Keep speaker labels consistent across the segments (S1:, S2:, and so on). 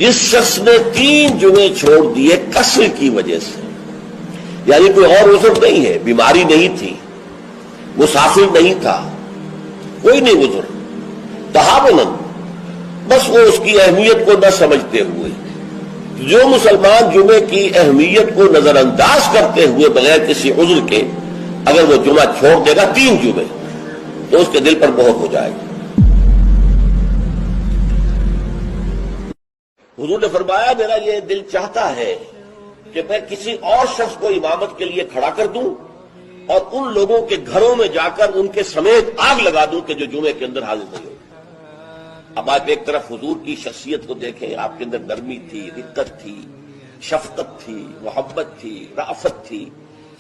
S1: اس شخص نے 3 جمعے چھوڑ دیے کسر کی وجہ سے، یعنی کوئی اور عذر نہیں ہے، بیماری نہیں تھی، مسافر نہیں تھا، کوئی نہیں عذر، تہاوناً، بس وہ اس کی اہمیت کو نہ سمجھتے ہوئے، جو مسلمان جمعے کی اہمیت کو نظر انداز کرتے ہوئے بغیر کسی عذر کے اگر وہ جمعہ چھوڑ دے گا 3 جمعے، تو اس کے دل پر بہت ہو جائے گا۔ حضور نے فرمایا میرا یہ دل چاہتا ہے کہ میں کسی اور شخص کو امامت کے لیے کھڑا کر دوں اور ان لوگوں کے گھروں میں جا کر ان کے سمیت آگ لگا دوں کہ جو جمعے کے اندر حاضر نہیں ہو۔ اب آپ ایک طرف حضور کی شخصیت کو دیکھیں، آپ کے اندر نرمی تھی، رقت تھی، شفقت تھی، محبت تھی، رأفت تھی،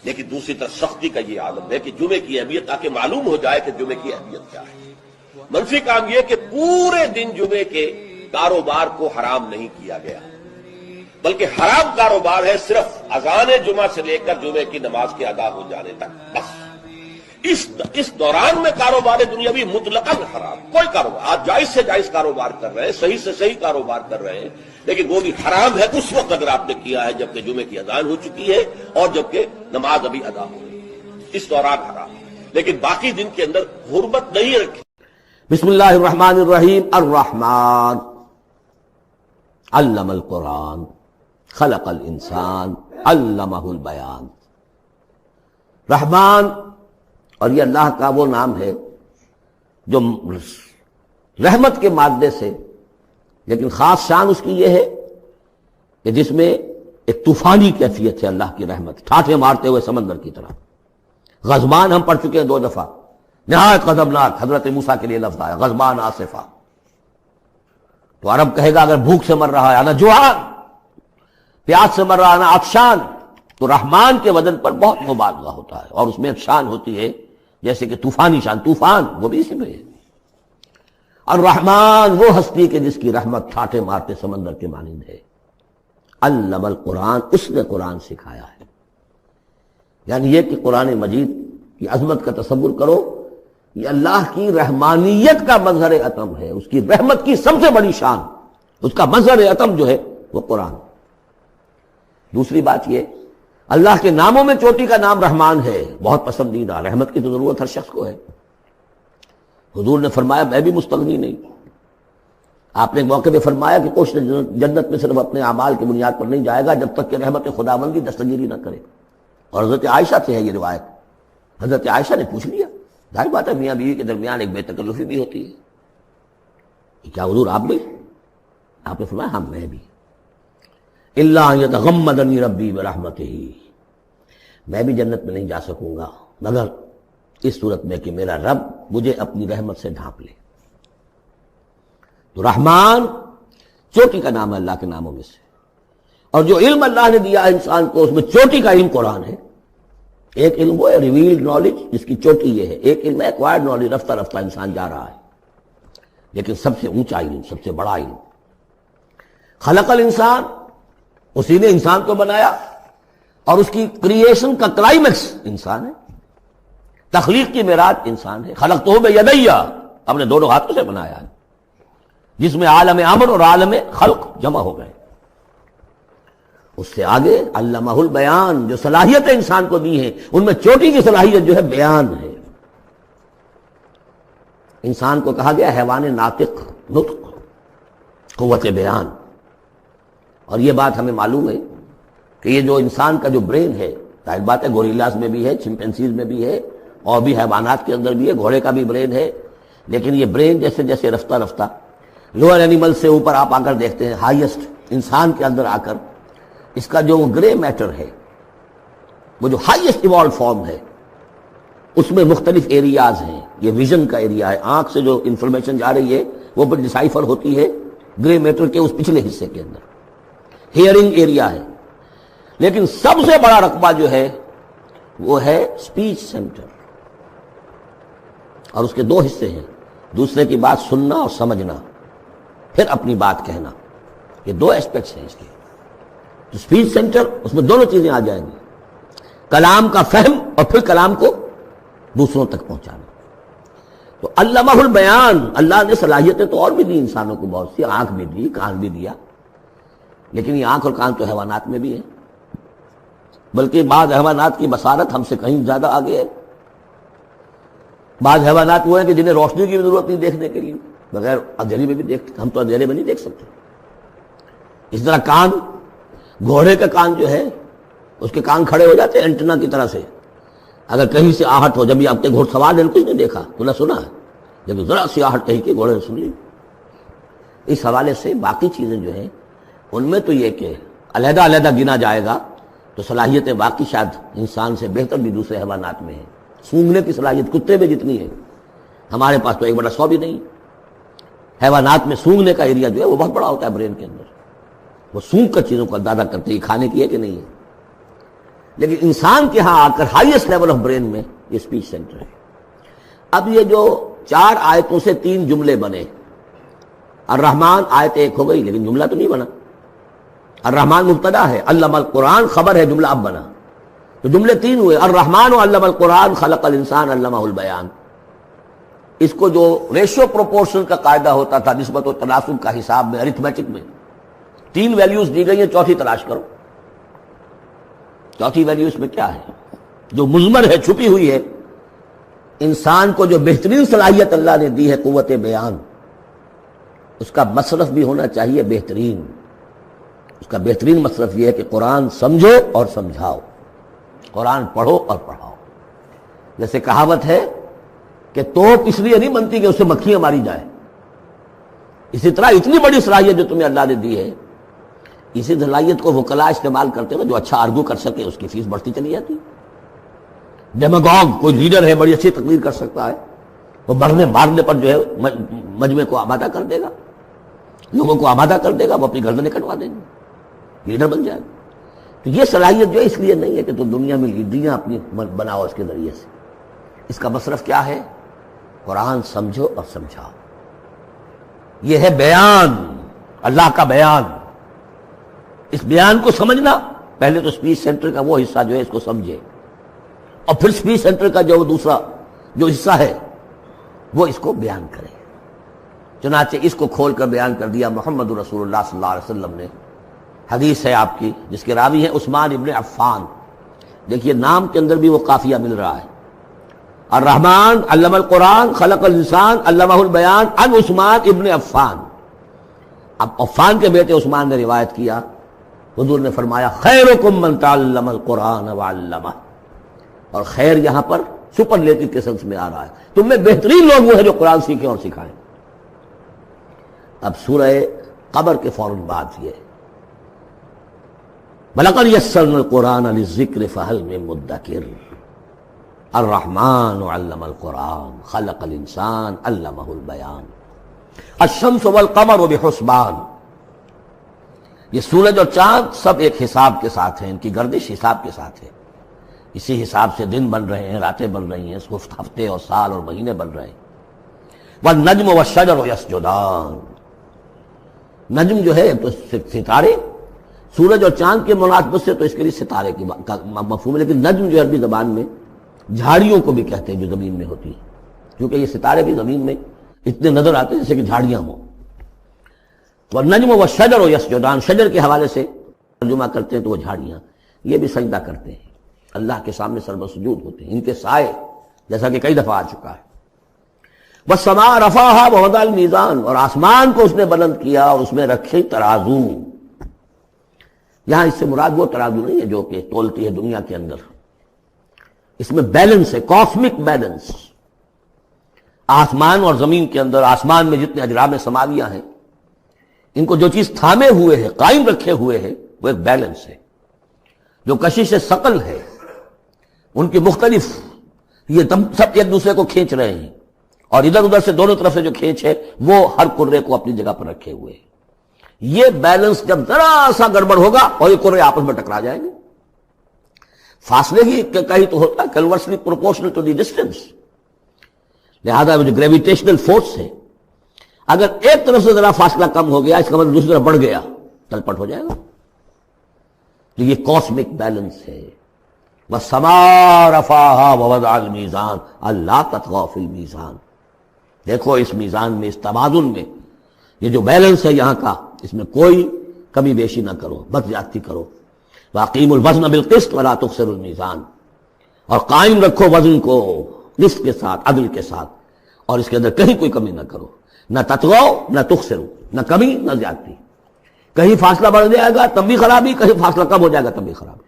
S1: لیکن دوسری طرف سختی کا یہ عالم ہے کہ جمعے کی اہمیت تاکہ معلوم ہو جائے کہ جمعے کی اہمیت کیا ہے۔ منفی کام یہ کہ پورے دن جمعے کے کاروبار کو حرام نہیں کیا گیا، بلکہ حرام کاروبار ہے صرف اذان جمعہ سے لے کر جمعے کی نماز کے ادا ہو جانے تک، بس اس دوران میں کاروبار دنیاوی مطلقاً حرام، کوئی کاروبار، آپ جائز سے جائز کاروبار کر رہے ہیں، صحیح سے صحیح کاروبار کر رہے ہیں، لیکن وہ بھی حرام ہے اس وقت اگر آپ نے کیا ہے جبکہ جمعے کی اذان ہو چکی ہے اور جبکہ نماز ابھی ادا ہو رہی ہے، اس دوران حرام، لیکن باقی دن کے اندر حرمت نہیں رکھی۔
S2: بسم اللہ الرحمن الرحیم۔ الرحمن علم القرآن خلق الانسان علمہ البیان۔ رحمان، اور یہ اللہ کا وہ نام ہے جو رحمت کے مادے سے، لیکن خاص شان اس کی یہ ہے کہ جس میں ایک طوفانی کیفیت ہے اللہ کی رحمت، ٹھاٹھے مارتے ہوئے سمندر کی طرح۔ غضبان ہم پڑھ چکے ہیں 2 دفعہ، نہایت غضبناک، حضرت موسیٰ کے لیے لفظ آیا غضبان آصفہ۔ تو عرب کہے گا اگر بھوک سے مر رہا ہے انا جوعان، پیاس سے مر رہا ہے انا عطشان، تو رحمان کے وزن پر بہت مبالغہ ہوتا ہے، اور اس میں ایک شان ہوتی ہے جیسے کہ طوفانی شان، طوفان وہ بھی اسی میں ہے۔ الرحمن وہ ہستی کہ جس کی رحمت ٹھاٹھے مارتے سمندر کے مانند ہے۔ علم القرآن، اس نے قرآن سکھایا ہے، یعنی یہ کہ قرآن مجید کی عظمت کا تصور کرو، یہ اللہ کی رحمانیت کا مظہر عتم ہے، اس کی رحمت کی سب سے بڑی شان، اس کا مظہر عتم جو ہے وہ قرآن۔ دوسری بات یہ، اللہ کے ناموں میں چوٹی کا نام رحمان ہے، بہت پسندیدہ، رحمت کی تو ضرورت ہر شخص کو ہے۔ حضور نے فرمایا میں بھی مستغنی نہیں۔ آپ نے ایک موقع پہ فرمایا کہ کوئی جنت میں صرف اپنے اعمال کی بنیاد پر نہیں جائے گا جب تک کہ رحمت خداوندی دستگیری نہ کرے، اور حضرت عائشہ سے ہے یہ روایت۔ حضرت عائشہ نے پوچھ لیا، ظاہر بات ہے میاں بیوی کے درمیان ایک بے تکلفی بھی ہوتی ہے، کیا حضور آپ بھی؟ آپ نے فرمایا ہاں میں بھی۔ الا ان یتغمدنی ربی برحمتہ، میں بھی جنت میں نہیں جا سکوں گا مگر اس صورت میں کہ میرا رب مجھے اپنی رحمت سے ڈھانپ لے۔ تو رحمان چوٹی کا نام ہے اللہ کے ناموں میں سے، اور جو علم اللہ نے دیا انسان کو اس میں چوٹی کا علم قرآن ہے۔ ایک علم وہ ہے ریویلڈ نالج جس کی چوٹی یہ ہے، ایک علم ہے ایکوائرڈ نالج، رفتہ رفتہ انسان جا رہا ہے، لیکن سب سے اونچا علم، سب سے بڑا علم خلق الانسان، اسی نے انسان کو بنایا، اور اس کی کریشن کا کلائمیکس انسان ہے، تخلیق کی معراج انسان ہے۔ خلقتہ بیدی، اپنے دونوں ہاتھوں سے بنایا ہے، جس میں عالم امر اور عالم خلق جمع ہو گئے۔ اس سے آگے علمہ البیان، جو صلاحیتیں انسان کو دی ہیں ان میں چوٹی کی صلاحیت جو ہے بیان ہے۔ انسان کو کہا گیا حیوان ناطق، نطق، قوت بیان، اور یہ بات ہمیں معلوم ہے کہ یہ جو انسان کا جو برین ہے، ظاہر بات ہے گوریلاز میں بھی ہے، چمپینزیز میں بھی ہے، اور بھی حیوانات کے اندر بھی ہے، گھوڑے کا بھی برین ہے، لیکن یہ برین جیسے جیسے رفتہ رفتہ لوئر اینیمل سے اوپر آپ آ کر دیکھتے ہیں، ہائیسٹ انسان کے اندر آ کر اس کا جو گرے میٹر ہے، وہ جو ہائیسٹ ایوالو فارم ہے، اس میں مختلف ایریاز ہیں۔ یہ ویژن کا ایریا ہے، آنکھ سے جو انفارمیشن جا رہی ہے وہ پھر ڈسائفر ہوتی ہے گرے میٹر کے اس پچھلے حصے کے اندر، ہیئرنگ ایریا ہے، لیکن سب سے بڑا رقبہ جو ہے وہ ہے اسپیچ سینٹر، اور اس کے 2 حصے ہیں، دوسرے کی بات سننا اور سمجھنا، پھر اپنی بات کہنا، یہ 2 ایسپیکٹس ہیں اس کے۔ اسپیچ سینٹر، اس میں دونوں چیزیں آ جائیں گی، کلام کا فہم اور پھر کلام کو دوسروں تک پہنچانا۔ تو علمہ البیان، اللہ نے صلاحیتیں تو اور بھی دی انسانوں کو بہت سی، آنکھ بھی دی، کان بھی دیا، لیکن یہ آنکھ اور کان تو حیوانات میں بھی ہے، بلکہ بعض حیوانات کی بصارت ہم سے کہیں زیادہ آگے ہے۔ بعض حیوانات وہ ہیں کہ جنہیں روشنی کی ضرورت نہیں دیکھنے کے لیے، بغیر اندھیرے میں بھی دیکھتے، ہم تو اندھیرے میں نہیں دیکھ سکتے۔ اس طرح کان، گھوڑے کا کان جو ہے اس کے کان کھڑے ہو جاتے ہیں اینٹنا کی طرح سے، اگر کہیں سے آہٹ ہو، جب یہ آپ کے گھوڑ سوار نے کچھ نہیں دیکھا تو نہ سنا ہے، جب ذرا سی آہٹ کہیں کہ گھوڑے نے سن لی۔ اس حوالے سے باقی چیزیں جو ہیں ان میں تو یہ کہ علیحدہ علیحدہ گنا جائے گا تو صلاحیتیں باقی شاید انسان سے بہتر بھی دوسرے حیوانات میں ہیں۔ سونگنے کی صلاحیت کتے میں جتنی ہے ہمارے پاس تو 1/100 بھی نہیں۔ حیوانات میں سونگنے کا ایریا جو ہے وہ بہت بڑا ہوتا ہے برین کے اندر، وہ سونگ کر چیزوں کو اندازہ کرتے ہیں کھانے کی ہے کہ نہیں ہے۔ لیکن انسان کے ہاں آ کر ہائیسٹ لیول آف برین میں یہ اسپیچ سینٹر ہے۔ اب یہ جو 4 آیتوں سے 3 جملے بنے، الرحمن آیت 1 ہو گئی لیکن جملہ تو نہیں بنا۔ الرحمن مبتدا ہے، علم القرآن خبر ہے، جملہ اب بنا، تو جملے 3 ہوئے، الرحمن علم القرآن خلق الانسان علمہ البیان۔ اس کو جو ریشو پروپورشن کا قاعدہ ہوتا تھا نسبت و تناسب کا حساب میں، ارتھمیٹک میں 3 ویلیوز دی گئی ہیں، چوتھی تلاش کرو۔ چوتھی ویلیو اس میں کیا ہے جو مضمر ہے، چھپی ہوئی ہے؟ انسان کو جو بہترین صلاحیت اللہ نے دی ہے قوت بیان، اس کا مصرف بھی ہونا چاہیے بہترین۔ اس کا بہترین مصرف یہ ہے کہ قرآن سمجھو اور سمجھاؤ، قرآن پڑھو اور پڑھاؤ۔ جیسے کہاوت ہے کہ توپ اس لیے نہیں بنتی کہ اسے مکھیاں ماری جائیں، اسی طرح اتنی بڑی صلاحیت جو تمہیں اللہ نے دی ہے، اسی صلاحیت کو وکلاء استعمال کرتے ہوئے جو اچھا آرگو کر سکے اس کی فیس بڑھتی چلی جاتی۔ ڈیماگوگ کوئی لیڈر ہے، بڑی اچھی تقریر کر سکتا ہے، وہ بڑھنے مارنے پر جو ہے مجمع کو آمادہ کر دے گا، لوگوں کو آمادہ کر دے گا، وہ اپنی گردنیں کٹوا دیں گے، لیڈر بن جائے گا۔ تو یہ صلاحیت جو ہے اس لیے نہیں ہے کہ تم دنیا میں لیڈریاں اپنی بناؤ اس کے ذریعے سے۔ اس کا مصرف کیا ہے؟ قرآن سمجھو اور سمجھاؤ۔ یہ ہے بیان، اللہ کا بیان۔ اس بیان کو سمجھنا، پہلے تو اسپیچ سینٹر کا وہ حصہ جو ہے اس کو سمجھے، اور پھر اسپیچ سینٹر کا جو دوسرا جو حصہ ہے وہ اس کو بیان کرے۔ چنانچہ اس کو کھول کر بیان کر دیا محمد رسول اللہ صلی اللہ علیہ وسلم نے۔ حدیث ہے آپ کی جس کے راوی ہیں عثمان ابن عفان۔ دیکھیے نام کے اندر بھی وہ قافیہ مل رہا ہے، الرحمن علم القرآن خلق الانسان علمہ البیان عن عثمان ابن عفان۔ اب عفان کے بیٹے عثمان نے روایت کیا، حضور نے فرمایا خیرکم من تعلم القرآن وعلمہ، اور خیر یہاں پر سپرلیٹو کے سنس میں آ رہا ہے، تم میں بہترین لوگ وہ ہیں جو قرآن سیکھیں اور سکھائیں۔ اب سورہ قمر کے فوراً بعد یہ وَلَقَدْ يَسَّرْنَا الْقُرْآنَ لِلذِّكْرِ فَهَلْ مِن مُدَّكِرٍ الرحمن علم القرآن خلق الانسان علمہ البیان الشمس والقمر بحسبان۔ یہ سورج اور چاند سب ایک حساب کے ساتھ ہیں، ان کی گردش حساب کے ساتھ ہے، اسی حساب سے دن بن رہے ہیں، راتیں بن رہی ہیں، ہفتے اور سال اور مہینے بن رہے ہیں۔ والنجم والشجر یسجدان، نجم جو ہے تو ستارے، سورج اور چاند کے مناسبت سے تو اس کے لیے ستارے کی مفہوم ہے، لیکن نجم جو عربی زبان میں جھاڑیوں کو بھی کہتے ہیں جو زمین میں ہوتی ہے، کیونکہ یہ ستارے بھی زمین میں اتنے نظر آتے ہیں جیسے کہ جھاڑیاں ہوں۔ والنجم والشجر یسجدان، شجر کے حوالے سے ترجمہ کرتے ہیں تو وہ جھاڑیاں، یہ بھی سجدہ کرتے ہیں، اللہ کے سامنے سربسجود ہوتے ہیں، ان کے سائے جیسا کہ کئی دفعہ آ چکا ہے۔ والسماء رفعها ووضع الميزان، اور آسمان کو اس نے بلند کیا اور اس میں رکھے ترازو۔ یہاں اس سے مراد وہ ترازو نہیں ہے جو کہ تولتی ہے دنیا کے اندر، اس میں بیلنس ہے، کاسمک بیلنس۔ آسمان اور زمین کے اندر، آسمان میں جتنے اجرام سماویہ ہیں، ان کو جو چیز تھامے ہوئے ہے، قائم رکھے ہوئے ہے، وہ ایک بیلنس ہے۔ جو کشش ثقل ہے، ان کی مختلف، یہ سب ایک دوسرے کو کھینچ رہے ہیں، اور ادھر ادھر سے دونوں طرف سے جو کھینچ ہے وہ ہر کرے کو اپنی جگہ پر رکھے ہوئے ہیں۔ یہ بیلنس جب ذرا سا گڑبڑ ہوگا اور یہ کرے آپس میں ٹکرا جائیں گے۔ فاصلے ہی کہیں تو ہوتا ہے conversely proportional to the distance, لہذا وہ جو گریویٹیشنل فورس ہے، اگر ایک طرف سے ذرا فاصلہ کم ہو گیا اس کا مطلب دوسری طرف بڑھ گیا، تلپٹ ہو جائے گا۔ تو یہ کاسمک بیلنس ہے۔ وَالسَّمَاءَ رَفَعَهَا وَوَضَعَ الْمِيزَانَ أَلَّا تَطْغَوْا فِي الْمِيزَانِ۔ دیکھو اس میزان میں، اس توازن میں، یہ جو بیلنس ہے یہاں کا، اس میں کوئی کمی بیشی نہ کرو، بد زیادتی کرو. واقیم الوزن بالقسط ولا تخسروا المیزان، اور قائم رکھو وزن کو قسط کے ساتھ، عدل کے ساتھ، اور اس کے اندر کہیں کوئی کمی نہ کرو. نہ تطغوا نہ تخسروا، نہ کمی نہ زیادتی. کہیں فاصلہ بڑھ جائے گا تب بھی خرابی، کہیں فاصلہ کم ہو جائے گا تب بھی خرابی.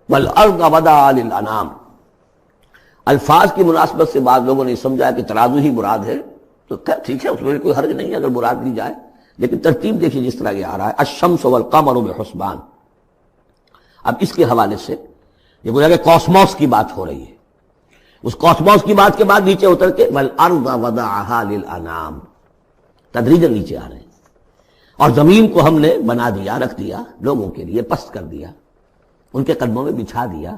S2: والارض وضعها للانام، الفاظ کی مناسبت سے بعض لوگوں نے سمجھا کہ ترازو ہی مراد ہے، تو ٹھیک ہے، اس میں کوئی حرج نہیں ہے اگر مراد لی جائے، لیکن ترتیب دیکھیے جس طرح یہ آ رہا ہے الشمس والقمر بحسبان. اب اس کے حوالے سے یہ گویا کہ کاسموس کی بات ہو رہی ہے. اس کاسموس کی بات کے بعد نیچے اتر کے والارض وضعها للانام، تدریجاً نیچے آ رہے ہیں. اور زمین کو ہم نے بنا دیا، رکھ دیا لوگوں کے لیے، پست کر دیا، ان کے قدموں میں بچھا دیا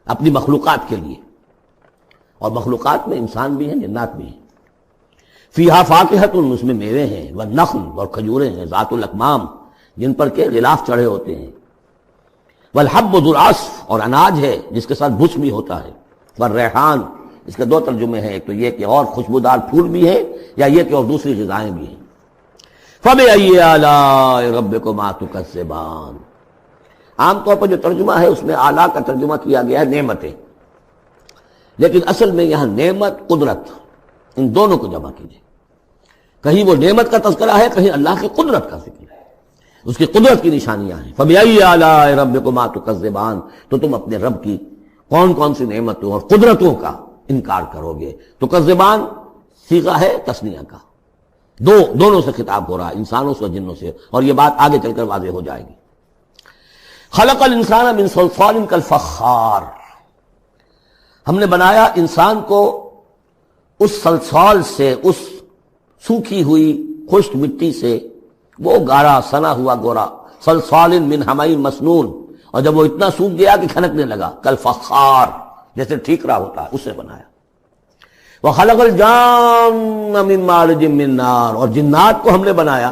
S2: اپنی مخلوقات کے لیے. اور مخلوقات میں انسان بھی ہیں، جنات بھی ہیں. فیہا فاکہۃ، اس میں میوے ہیں، والنخل، اور کھجوریں ہیں، ذات الاکمام، جن پر کے غلاف چڑھے ہوتے ہیں، والحب ذو العصف، اور اناج ہے جس کے ساتھ بھس بھی ہوتا ہے، والریحان. اس کے دو ترجمے ہیں، ایک تو یہ کہ اور خوشبودار پھول بھی ہیں، یا یہ کہ اور دوسری غذائیں بھی ہیں. فَبِأَيِّ آلَاءِ رَبِّكُمَا تُكَذِّبَانِ. عام طور پر جو ترجمہ ہے اس میں اعلیٰ کا ترجمہ کیا گیا ہے نعمتیں، لیکن اصل میں یہاں نعمت، قدرت، ان دونوں کو جمع کیجیے. کہیں وہ نعمت کا تذکرہ ہے، کہیں اللہ کی قدرت کا ذکر ہے، اس کی قدرت کی نشانیاں ہیں. فَبِأَيِّ آلَاءِ رَبِّكُمَا تُكَذِّبَانِ، تو تم اپنے رب کی کون کون سی نعمتوں اور قدرتوں کا انکار کرو گے. تکذبان صیغہ ہے تثنیہ کا، دونوں سے خطاب ہو رہا ہے، انسانوں سے اور جنوں سے، اور یہ بات آگے چل کر واضح ہو جائے گی. خلق الانسان من صلصال کالفخار، ہم نے بنایا انسان کو اس صلصال سے، اس سوکھی ہوئی خشک مٹی سے، وہ گارا سنا ہوا گورا، صلصال من حمإ مسنون، اور جب وہ اتنا سوکھ گیا کہ کھنکنے لگا، کالفخار، جیسے ٹھیکرا ہوتا ہے، اسے بنایا. وخلق الجان من مارج من نار، اور جنات کو ہم نے بنایا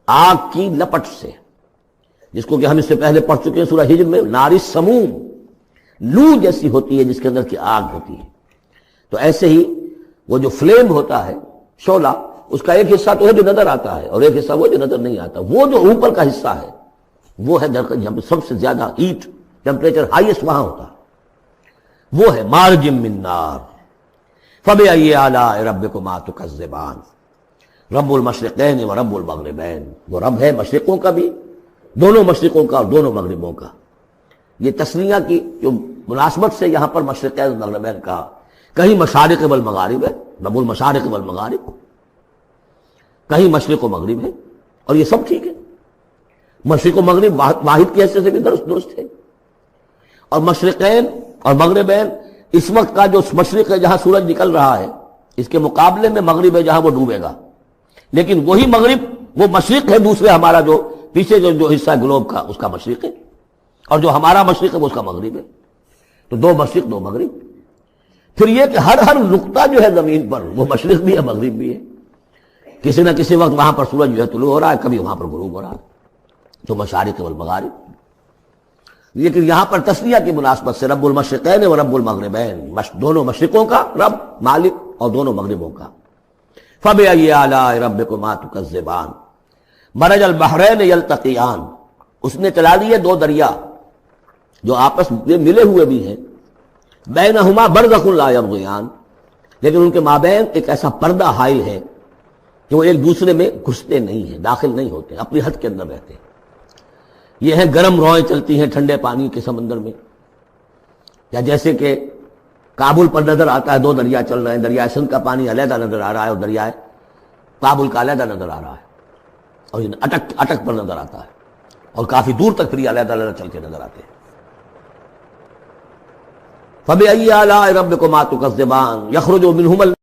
S2: آگ کی لپٹ سے، جس کو کہ ہم اس سے پہلے پڑھ چکے ہیں سورہ ہجر میں، نار السموم، لو جیسی ہوتی ہے جس کے اندر کی آگ ہوتی ہے. تو ایسے ہی وہ جو فلیم ہوتا ہے، شعلہ، اس کا ایک حصہ تو ہے جو نظر آتا ہے، اور ایک حصہ وہ جو نظر نہیں آتا. وہ جو اوپر کا حصہ ہے وہ ہے جہاں سب سے زیادہ ہیٹ، ٹیمپریچر ہائیسٹ وہاں ہوتا ہے، وہ ہے مارج من نار. فَبِأَيِّ آلَاءِ رَبِّكُمَا تُكَذِّبَانِ. رب المشرقین و رب المغربین، وہ رب ہے مشرقوں کا بھی، دونوں مشرقوں کا اور دونوں مغربوں کا. یہ تسنیہ کی جو مناسبت سے یہاں پر مشرقین و مغربین کا، کہیں مشارق والمغارب ہے، رب المشارق والمغارب، کہیں مشرق و مغرب ہے، اور یہ سب ٹھیک ہے. مشرق و مغرب واحد کی حیثیت سے بھی درست ہے. اور مشرقین اور مغربین، اس وقت کا جو مشرق ہے جہاں سورج نکل رہا ہے، اس کے مقابلے میں مغرب ہے جہاں وہ ڈوبے گا. لیکن وہی مغرب وہ مشرق ہے دوسرے، ہمارا جو پیچھے جو حصہ ہے گلوب کا، اس کا مشرق ہے، اور جو ہمارا مشرق ہے وہ اس کا مغرب ہے. تو دو مشرق دو مغرب. پھر یہ کہ ہر نقطہ جو ہے زمین پر وہ مشرق بھی ہے مغرب بھی ہے. کسی نہ کسی وقت وہاں پر سورج جو ہے طلوع ہو رہا ہے، کبھی وہاں پر غروب ہو رہا ہے، تو مشارق والمغارب. لیکن یہاں پر تسنیہ کی مناسبت سے رب المشرقین و رب المغربین، دونوں مشرقوں کا رب مالک اور دونوں مغربوں کا. فَبِأَيِّ آلَاءِ رَبِّكُمَا تُكَذِّبَانِ. مرج البحرین یلتقیان، اس نے چلا دیے دو دریا جو آپس میں ملے ہوئے بھی ہیں، بینہما برزخ لا یبغیان، لیکن ان کے مابین ایک ایسا پردہ حائل ہے کہ وہ ایک دوسرے میں گھستے نہیں ہیں، داخل نہیں ہوتے، اپنی حد کے اندر رہتے ہیں. یہ ہے گرم روئیں چلتی ہیں ٹھنڈے پانی کے سمندر میں، یا جیسے کہ کابل پر نظر آتا ہے دو دریا چل رہے ہیں، دریائے سندھ کا پانی علیحدہ نظر آ رہا ہے اور دریائے کابل کا علیحدہ نظر آ رہا ہے، اور اٹک پر نظر آتا ہے، اور کافی دور تک پھر علیحدہ علیحدہ چل کے نظر آتے ہیں. فَبِأَيِّ آلَاءِ رَبِّكُمَا تُكَذِّبَانِ يَخْرُجُ مِنْهُمَا